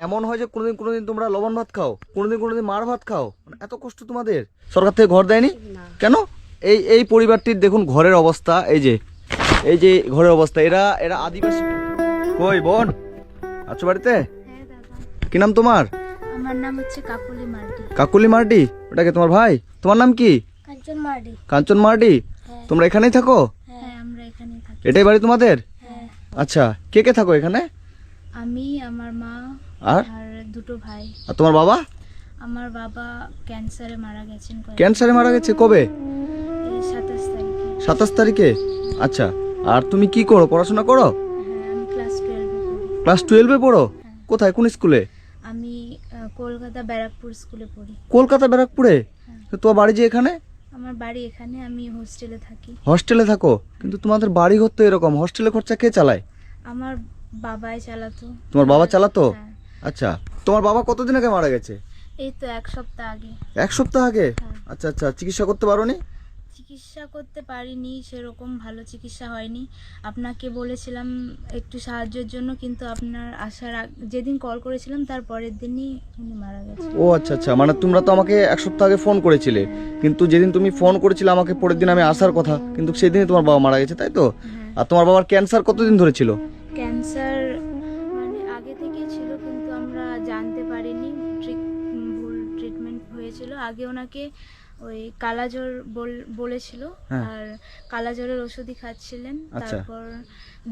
এমন হয় যে কোনোদিন তোমরা লবণ ভাত খাও, কোনোদিন মার ভাত খাও, মানে এত কষ্ট তোমাদের। সরকার থেকে ঘর দেয়নি কেন? এই পরিবারটির দেখুন ঘরের অবস্থা, এই যে ঘরের অবস্থা। এরা আদিবাসী। কই বোন আছো বাড়িতে? হ্যাঁ দাদা। কি নাম তোমার? আমার নাম হচ্ছে কাকুলি মার্ডি। কাকুলি মার্ডি? ওটাকে তোমার ভাই? তোমার নাম কি? কাঞ্চন মার্ডি। কাঞ্চন মার্ডি। হ্যাঁ। তোমরা এখানেই থাকো? হ্যাঁ আমরা এখানেই থাকি। এটাই বাড়ি তোমাদের? হ্যাঁ। আচ্ছা, কে কে থাকো এখানে? আমি, আমার মা আর আর দুটো ভাই। আর তোমার বাবা? আমার বাবা ক্যান্সারে মারা গেছেন। ক্যান্সারে মারা গেছে কবে? 27 তারিখে। 27 তারিখে? আচ্ছা, আর তুমি কি করো, পড়াশোনা করো? হ্যাঁ আমি ক্লাস 12 পড়ি। ক্লাস 12-এ পড়ো? কোথায়, কোন স্কুলে? আমি কলকাতা ব্যারাকপুর স্কুলে পড়ি। কলকাতা ব্যারাকপুরে? তো তোমার বাড়ি যে এখানে? আমার বাড়ি এখানে, আমি হোস্টেলে থাকি। হস্টেলে থাকো? কিন্তু তোমাদের বাড়ি ঘর তো এরকম, হস্টেলে খরচা কে চালায়? আমার বাবাই চালাতো। তোমার বাবা চালাতো? হ্যাঁ। আচ্ছা, তোমার বাবা কতদিন আগে মারা গেছে? এই তো 1 সপ্তাহ আগে। 1 সপ্তাহ আগে? হ্যাঁ। আচ্ছা আচ্ছা, চিকিৎসা করতে পারোনি? চিকিৎসা করতে পারিনি, সেরকম ভালো চিকিৎসা হয়নি। আপনাকে বলেছিলাম একটু সাহায্যের জন্য, কিন্তু আপনার আসার যেদিন কল করেছিলাম তার পরের দিনই উনি মারা গেছেন। ও আচ্ছা আচ্ছা, মানে তোমরা তো আমাকে 1 সপ্তাহ আগে ফোন করেছিলে, কিন্তু যেদিন তুমি ফোন করেছিলে আমাকে পরের দিন আমি আসার কথা, কিন্তু সেদিনই তোমার বাবা মারা গেছে, তাই তো? হ্যাঁ। আর তোমার বাবার ক্যান্সার কতদিন ধরে ছিল? ক্যান্সার মানে আগে থেকেই ছিল, কিন্তু আমরা জানতে পারিনি। ভুল ট্রিটমেন্ট হয়েছিল। আগে ওনাকে ওই কালাজ্বর বলেছিল, হ্যাঁ। আর কালাজ্বরের ওষুধই খাচ্ছিলেন। আচ্ছা। তারপর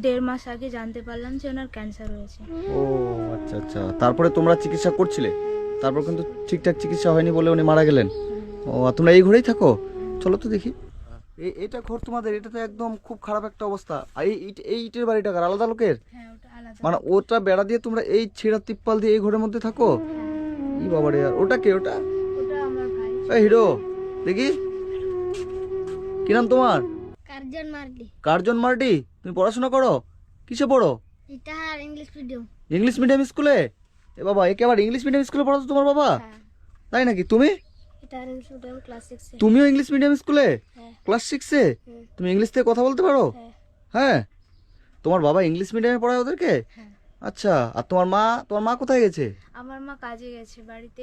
1.5 মাস আগে জানতে পারলাম যে ওনার ক্যান্সার হয়েছে। ও আচ্ছা আচ্ছা, তারপরে তোমরা চিকিৎসা করছিলে, তারপর কিন্তু ঠিকঠাক চিকিৎসা হয়নি বলে উনি মারা গেলেন। ও, আর তোমরা এই ঘরেই থাকো? চলো তো দেখি। এটা ঘর তোমাদের? এটা তো একদম খুব খারাপ একটা অবস্থা। আর এই ইটের বাড়িটা কার? আলাদা লোকের? হ্যাঁ ওটা আলাদা। মানে ওটা বেড়া দিয়ে তোমরা এই ছেঁড়া তিপ্পাল দিয়ে এই ঘরের মধ্যে থাকো? ই বাবারে, আর ওটা কে? ওটা ওটা আমার ভাই। এই হিরো, দেখি কি নাম তোমার? কার্জন মার্ডি। কার্জন মার্ডি। তুমি পড়াশোনা করো? কিসে পড়ো? এটা ইংলিশ মিডিয়াম। ইংলিশ মিডিয়াম স্কুলে? এ বাবা, একে আবার ইংলিশ মিডিয়াম স্কুলে পড়াতো তোমার বাবা? হ্যাঁ। তাই নাকি? তুমি? এটা ইংলিশ মিডিয়াম ক্লাস 6 এ। তুমিও ইংলিশ মিডিয়াম স্কুলে? হ্যাঁ। ক্লাস 6-এ? তুমি ইংলিশ থেকে কথা বলতে পারো? হ্যাঁ। হ্যাঁ। তোমার বাবা ইংলিশ মিডিয়ামে পড়ায় ওদেরকে? হ্যাঁ। আচ্ছা, আর তোমার মা কোথায় গেছে? আমার মা কাজে গেছে, বাড়িতে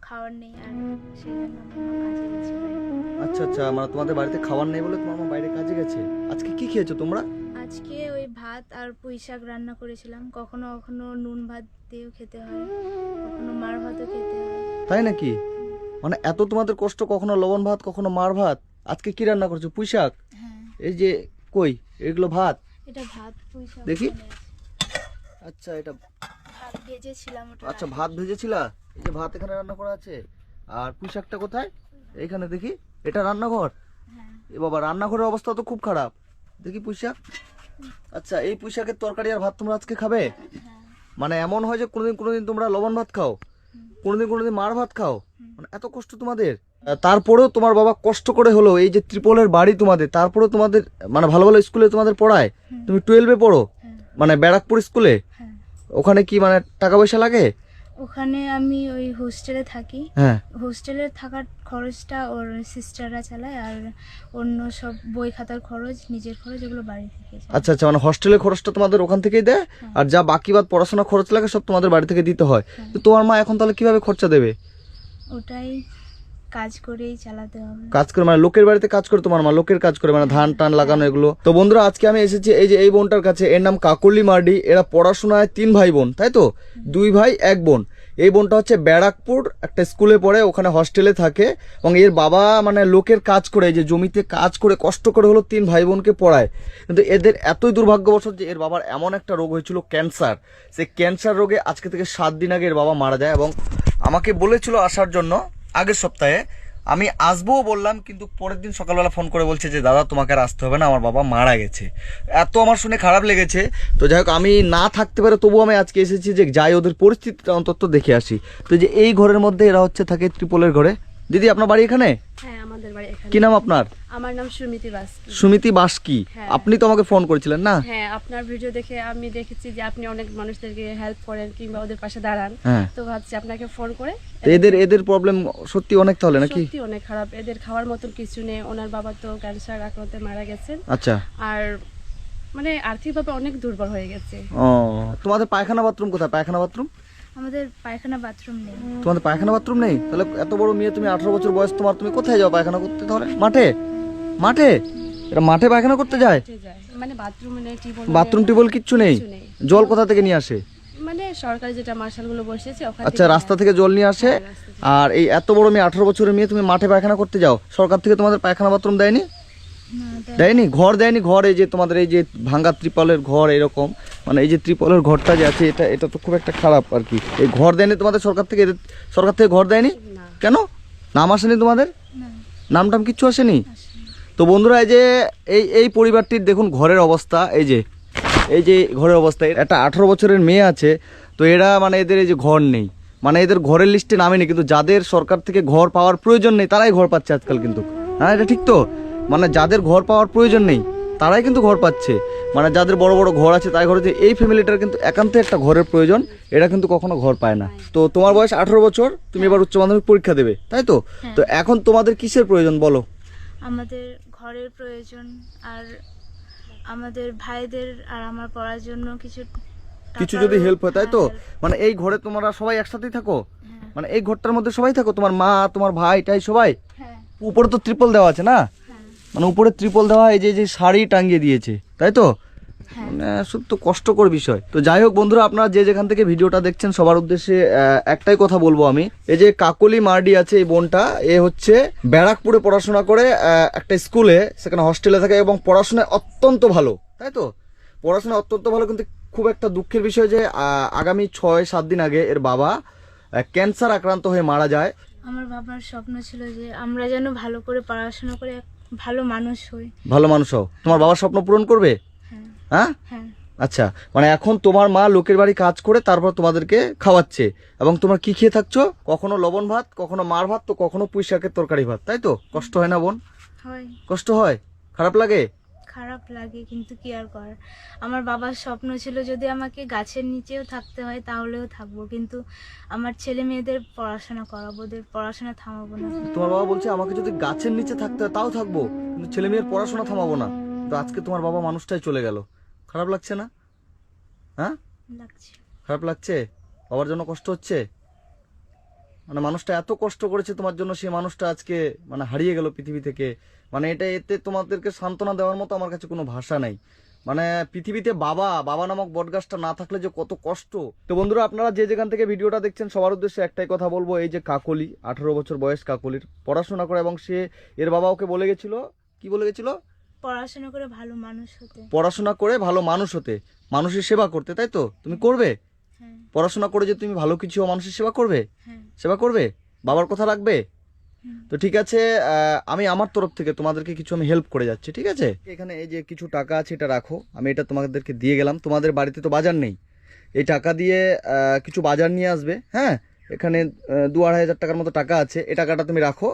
খাওয়ার নেই, আর সেই জন্য আমার মা কাজে গেছে বাইরে। আচ্ছা আচ্ছা, মানে তোমাদের বাড়িতে খাবার নেই বলে তোমার মা বাইরে কাজে গেছে। আজকে কি খেয়েছো তোমরা? আজকে ওই ভাত আর পুঁই শাক রান্না করেছিলাম। কখনো কখনো নুন ভাত দিয়েও খেতে হয়, কখনো মার ভাতও খেতে হয়। তাই নাকি? মানে এত তোমাদের কষ্ট, কখনো লবণ ভাত কখনো মার ভাত। আজকে কি রান্না করছো? পুঁই শাক? হ্যাঁ। এই যে কই এগুলো ভাত? এটা ভাত, পুঁই শাক দেখি। ওখানে আছে। আচ্ছা, এটা ভাত ভেজেছিলাম ওটা। আচ্ছা, ভাত ভেজেছিলা? এই যে ভাত এখানে রান্না করা আছে। আর পুঁই শাকটা কোথায়? এইখানে দেখি। এটা রান্নাঘর? হ্যাঁ। এ বাবা, রান্নাঘরের অবস্থা তো খুব খারাপ। দেখি পুঁই শাক। আচ্ছা, এই পুঁই শাকের তরকারি আর ভাত তোমরা আজকে খাবে? হ্যাঁ। মানে এমন হয় যে কোনোদিন তোমরা লবণ ভাত খাও, কোনোদিন মার ভাত খাও, মানে এত কষ্ট তোমাদের। তারপরেও তোমার বাবা কষ্ট করে হলো এই যে ত্রিপলের বাড়ি তোমাদের, তারপরেও তোমাদের মানে ভালো ভালো স্কুলে তোমাদের পড়ায়। তুমি 12-এ পড়ো, হ্যাঁ। মানে ব্যারাকপুর স্কুলে। হ্যাঁ। ওখানে কি মানে টাকা পয়সা লাগে? ওখানে আমি ওই হোস্টেলে থাকি। হ্যাঁ। হোস্টেলে থাকার খরচটা ওর সিস্টাররা চালায়, আর অন্য সব বই খাতার খরচ, নিজের খরচ এগুলো বাড়ি থেকে যায়। আচ্ছা আচ্ছা, মানে হস্টেলের খরচটা তোমাদের ওখান থেকেই দেয়, আর যা বাকি বাদ পড়াশোনা খরচ লাগে সব তোমাদের বাড়ি থেকে দিতে হয়। তো তোমার মা এখন তাহলে কিভাবে খরচা দেবে? ওটাই কাজ করেই চালাতে হবে। কাজ করে মানে লোকের বাড়িতে কাজ করে তোমার মা? লোকের কাজ করে মানে ধান টান লাগানো এগুলো। তো বন্ধুরা, আজকে আমি এসেছি এই যে এই বোনটার কাছে, এর নাম কাকলি মার্ডি। এরা পড়াশোনায় 3 ভাই বোন, তাই তো? 2 ভাই 1 বোন। এই বোনটা হচ্ছে ব্যারাকপুর একটা স্কুলে পড়ে, ওখানে হস্টেলে থাকে, এবং এর বাবা মানে লোকের কাজ করে, এই যে জমিতে কাজ করে কষ্ট করে হলো 3 ভাই বোনকে পড়ায়। কিন্তু এদের এতই দুর্ভাগ্যবশত যে এর বাবার এমন একটা রোগ হয়েছিল, ক্যান্সার। সেই ক্যান্সার রোগে আজকে থেকে 7 দিন আগে এর বাবা মারা যায়, এবং আমাকে বলেছিল আসার জন্য আগের সপ্তাহে। আমি আসবো বললাম, কিন্তু পরের দিন সকালবেলা ফোন করে বলছে যে দাদা তোমাকে আর আসতে হবে না, আমার বাবা মারা গেছে। এত আমার শুনে খারাপ লেগেছে। তো যাই হোক, আমি না থাকতে পারে তবু আমি আজকে এসেছি যে যাই ওদের পরিস্থিতিটা অন্তত দেখে আসি। তো যে এই ঘরের মধ্যে এরা হচ্ছে থাকে ত্রিপলের ঘরে। দিদি, আপনার বাড়ি এখানে? হ্যাঁ আমাদের বাড়ি এখানে। কি নাম আপনার? আমার নাম সুমিতি বাস্কি। সুমিতি বাস্কি। হ্যাঁ। আপনি তো আমাকে ফোন করেছিলেন না? হ্যাঁ, আপনার ভিডিও দেখে আমি দেখেছি যে আপনি অনেক মানুষদেরকে হেল্প করেন কিংবা ওদের পাশে দাঁড়ান। হ্যাঁ। তো ভাবছি আপনাকে ফোন করে। তো এদের প্রবলেম সত্যি অনেক তাহলে নাকি? সত্যি অনেক খারাপ, এদের খাওয়ার মতন কিছু নেই। ওনার বাবা তো ক্যান্সার আক্রান্তে মারা গেছেন। আচ্ছা। আর মানে আর্থিকভাবে অনেক দুর্বল হয়ে গেছে। ও, তোমাদের পায়খানা বাথরুম কোথায়? পায়খানা বাথরুম আমাদের পায়খানা বাথরুম নেই। তোমাদের পায়খানা বাথরুম নেই? তাহলে এত বড় মেয়ে, তুমি 18 বছর বয়স তোমার, তুমি কোথায় যাও পায়খানা করতে তাহলে? মাঠে? মাঠে? এটা মাঠে পায়খানা করতে যায়? উঠে যায়। মানে বাথরুম নেই, টিউবওয়েল বাথরুম টিউবওয়েল কিচ্ছু নেই? কিছু নেই। জল কোথা থেকে নিয়ে আসে? মানে সরকারি যেটা মার্শালগুলো বসেছে ওখানে। আচ্ছা, রাস্তা থেকে জল নিয়ে আসে। হ্যাঁ, রাস্তা থেকে। আর এই এত বড় মেয়ে, 18 বছরের মেয়ে, তুমি মাঠে পায়খানা করতে যাও? সরকার থেকে তোমাদের পায়খানা বাথরুম দেয়নি? না, দেয়নি? ঘর দেয়নি? ঘর এই যে তোমাদের এই যে ভাঙ্গা ত্রিপলের ঘর, এরকম মানে এই যে ত্রিপলের ঘরটা যে আছে, এটা এটা তো খুব একটা খারাপ আর কি। এই ঘর দেয়নি তোমাদের সরকার থেকে? সরকার থেকে ঘর দেয়নি না। কেন? নাম আসেনি তোমাদের? না, নাম টাম কিচ্ছু আসেনি? আসেনি। তো বন্ধুরা, এই যে এই পরিবারটির দেখুন ঘরের অবস্থা, এই যে ঘরের অবস্থা। একটা 18 বছরের মেয়ে আছে, তো এরা মানে এদের এই যে ঘর নেই, মানে এদের ঘরের লিস্টে নামেনি, কিন্তু যাদের সরকার থেকে ঘর পাওয়ার প্রয়োজন নেই তারাই ঘর পাচ্ছে আজকাল কিন্তু। হ্যাঁ, এটা ঠিক তো? মানে যাদের ঘর পাওয়ার প্রয়োজন নেই তারাই কিন্তু ঘর পাচ্ছে, মানে যাদের বড় বড় ঘর আছে তাই ঘর হচ্ছে। এই ফ্যামিলিটার কিন্তু একান্তে একটা ঘরের প্রয়োজন, এরা কিন্তু কখনো ঘর পায় না। তো তোমার বয়স 18 বছর, তুমি এবার উচ্চ মাধ্যমিক পরীক্ষা দেবে, তাই তো? তো এখন তোমাদের কিসের প্রয়োজন বলো? আমাদের ঘরের প্রয়োজন, আর আমাদের ভাইদের আর আমার পড়ার জন্য কিছু কিছু টাকারও- যদি হেল্প হয়, তাই তো? হ্যাঁ, help। মানে এই ঘরে তোমরা সবাই একসাথেই থাকো? হ্যাঁ, মানে এই ঘরটার মধ্যে সবাই থাকো, তোমার মা, তোমার ভাই টাই সবাই? হ্যাঁ, উপরে তো ত্রিপল দেওয়া আছে না? হ্যাঁ, মানে উপরে ত্রিপল দেওয়া, এই যে যে শাড়ি টাঙিয়ে দিয়েছে, তাই তো? হ্যাঁ। মানে সত্যি তো কষ্টকর বিষয়। তো যাই হোক বন্ধুরা, আপনারা যে যেখান থেকে ভিডিওটা দেখছেন সবার উদ্দেশ্যে একটাই কথা বলবো আমি। এই যে কাকলি মার্ডি আছে, এই বোনটা, এ হচ্ছে ব্যারাকপুরে পড়াশোনা করে, একটা স্কুলে, সেখানে হস্টেলে থাকে এবং পড়াশোনায় অত্যন্ত ভালো, তাই তো? পড়াশোনা অত্যন্ত ভালো, কিন্তু খুব একটা দুঃখের বিষয় যে আগামী 6-7 দিন আগে এর বাবা ক্যান্সার আক্রান্ত হয়ে মারা যায়। আমার বাবার স্বপ্ন ছিল যে আমরা যেন ভালো করে পড়াশোনা করে এক ভালো মানুষ হই। ভালো মানুষ হও, তোমার বাবার স্বপ্ন পূরণ করবে? হ্যাঁ, হ্যাঁ, হ্যাঁ, আচ্ছা। মানে এখন তোমার মা লোকের বাড়ি কাজ করে তারপর তোমাদেরকে খাওয়াচ্ছে, এবং তোমরা কি খেয়ে থাকছো? কখনো লবণ ভাত, কখনো মার ভাত, তো কখনো পুঁই শাকের তরকারি ভাত, তাই তো? কষ্ট হয় না বোন? হয়। কষ্ট হয়, খারাপ লাগে? খারাপ লাগে, কিন্তু কি আর করার। আমার বাবার স্বপ্ন ছিল যদি আমাকে গাছের নিচেও থাকতে হয় তাহলেও থাকবো, কিন্তু আমার ছেলে মেয়েদের পড়াশোনা করাবো, ওদের পড়াশোনা থামাবো না। তোমার বাবা বলছে আমাকে যদি গাছের নিচে থাকতে হয় তাও থাকবো, কিন্তু ছেলে মেয়ের পড়াশোনা থামাবো না। তো আজকে তোমার বাবা মানুষটাই চলে গেল, খারাপ লাগছে না? হ্যাঁ, লাগছে। খারাপ লাগছে? বাবার জন্য কষ্ট হচ্ছে? মানে মানুষটা এত কষ্ট করেছে তোমার জন্য, সেই মানুষটা আজকে মানে হারিয়ে গেল পৃথিবী থেকে। মানে এটা, এতে তোমাদেরকে সান্ত্বনা দেওয়ার মতো আমার কাছে কোনো ভাষা নাই। মানে পৃথিবীতে বাবা বাবা নামক বটগাছটা না থাকলে যে কত কষ্ট। তো বন্ধুরা, আপনারা যে যেখান থেকে ভিডিওটা দেখছেন সবার উদ্দেশ্যে একটাই কথা বলবো। এই যে কাকলি, 18 বছর বয়স কাকলির, পড়াশোনা করে, এবং সে এর বাবা ওকে বলে গেছিল, কি বলে গেছিল? পড়াশোনা করে ভালো মানুষ হতে। পড়াশোনা করে ভালো মানুষ হতে, মানুষের সেবা করতে, তাই তো? তুমি করবে? হ্যাঁ, পড়াশোনা করে যে তুমি ভালো কিছু মানুষের সেবা করবে? হ্যাঁ, সেবা করবে? বাবার কথা রাখবে? হুম। তো ঠিক আছে, আমি আমার তরফ থেকে তোমাদেরকে কিছু আমি হেল্প করে যাচ্ছি, ঠিক আছে? এখানে এই যে কিছু টাকা আছে, এটা রাখো, আমি এটা তোমাদেরকে দিয়ে গেলাম। তোমাদের বাড়িতে তো বাজার নেই, এই টাকা দিয়ে কিছু বাজার নিয়ে আসবে। হ্যাঁ, এখানে 2-2.5 হাজার টাকার মতো টাকা আছে, এই টাকাটা তুমি রাখো।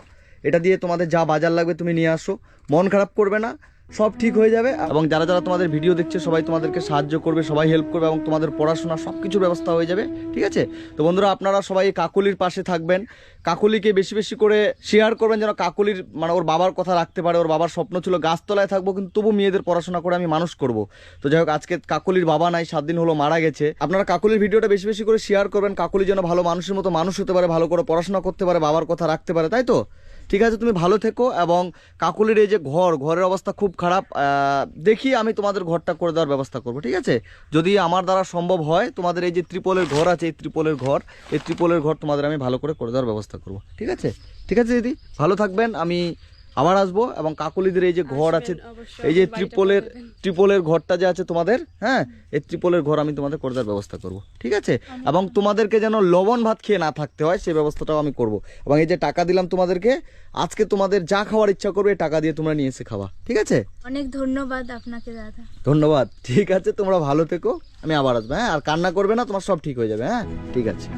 এটা দিয়ে তোমাদের যা বাজার লাগবে তুমি নিয়ে আসো, মন খারাপ করবে না, সব ঠিক হয়ে যাবে। এবং যারা যারা তোমাদের ভিডিও দেখছে সবাই তোমাদেরকে সাহায্য করবে, সবাই হেল্প করবে, এবং তোমাদের পড়াশোনা সব কিছুর ব্যবস্থা হয়ে যাবে, ঠিক আছে? তো বন্ধুরা, আপনারা সবাই কাকলির পাশে থাকবেন, কাকলিকে বেশি বেশি করে শেয়ার করবেন, যেন কাকলির মানে ওর বাবার কথা রাখতে পারে। ওর বাবার স্বপ্ন ছিল গাছতলায় থাকবো, কিন্তু তবু মেয়েদের পড়াশোনা করে আমি মানুষ করব। তো যাই হোক, আজকে কাকলির বাবা নাই, 7 দিন হলো মারা গেছে। আপনারা কাকলির ভিডিওটা বেশি বেশি করে শেয়ার করবেন, কাকলি যেন ভালো মানুষের মতো মানুষ হতে পারে, ভালো করে পড়াশোনা করতে পারে, বাবার কথা রাখতে পারে, তাই তো? ঠিক আছে, তুমি ভালো থেকো। এবং কাকলির এই যে ঘরের অবস্থা খুব খারাপ, দেখি আমি তোমাদের ঘরটা করে দেওয়ার ব্যবস্থা করব, ঠিক আছে? যদি আমার দ্বারা সম্ভব হয়, তোমাদের এই যে ত্রিপলের ঘর আছে, এই ত্রিপলের ঘর তোমাদের আমি ভালো করে দেওয়ার ব্যবস্থা করব, ঠিক আছে? ঠিক আছে দিদি, ভালো থাকবেন। আমি আবার আসবো, এবং কাকলিদের এই যে ঘর আছে, অবশ্যই এই যে বাড়িটা করে দেবেন। ত্রিপলের ঘরটা যে আছে তোমাদের, হ্যাঁ, এই ত্রিপলের ঘর আমি তোমাদের করে দেওয়ার ব্যবস্থা করব, ঠিক আছে? এবং তোমাদেরকে যেন লবণ ভাত খেয়ে না থাকতে হয়, সেই ব্যবস্থাটাও আমি করব। এবং এই যে টাকা দিলাম তোমাদেরকে, আজকে তোমাদের যা খাওয়ার ইচ্ছা করবে টাকা দিয়ে তোমরা নিয়ে এসে খাওয়া, ঠিক আছে? অনেক ধন্যবাদ আপনাকে দাদা। ধন্যবাদ। ঠিক আছে, তোমরা ভালো থেকো, আমি আবার আসবো। হ্যাঁ, আর কান্না করবে না, তোমার সব ঠিক হয়ে যাবে। হ্যাঁ, ঠিক আছে।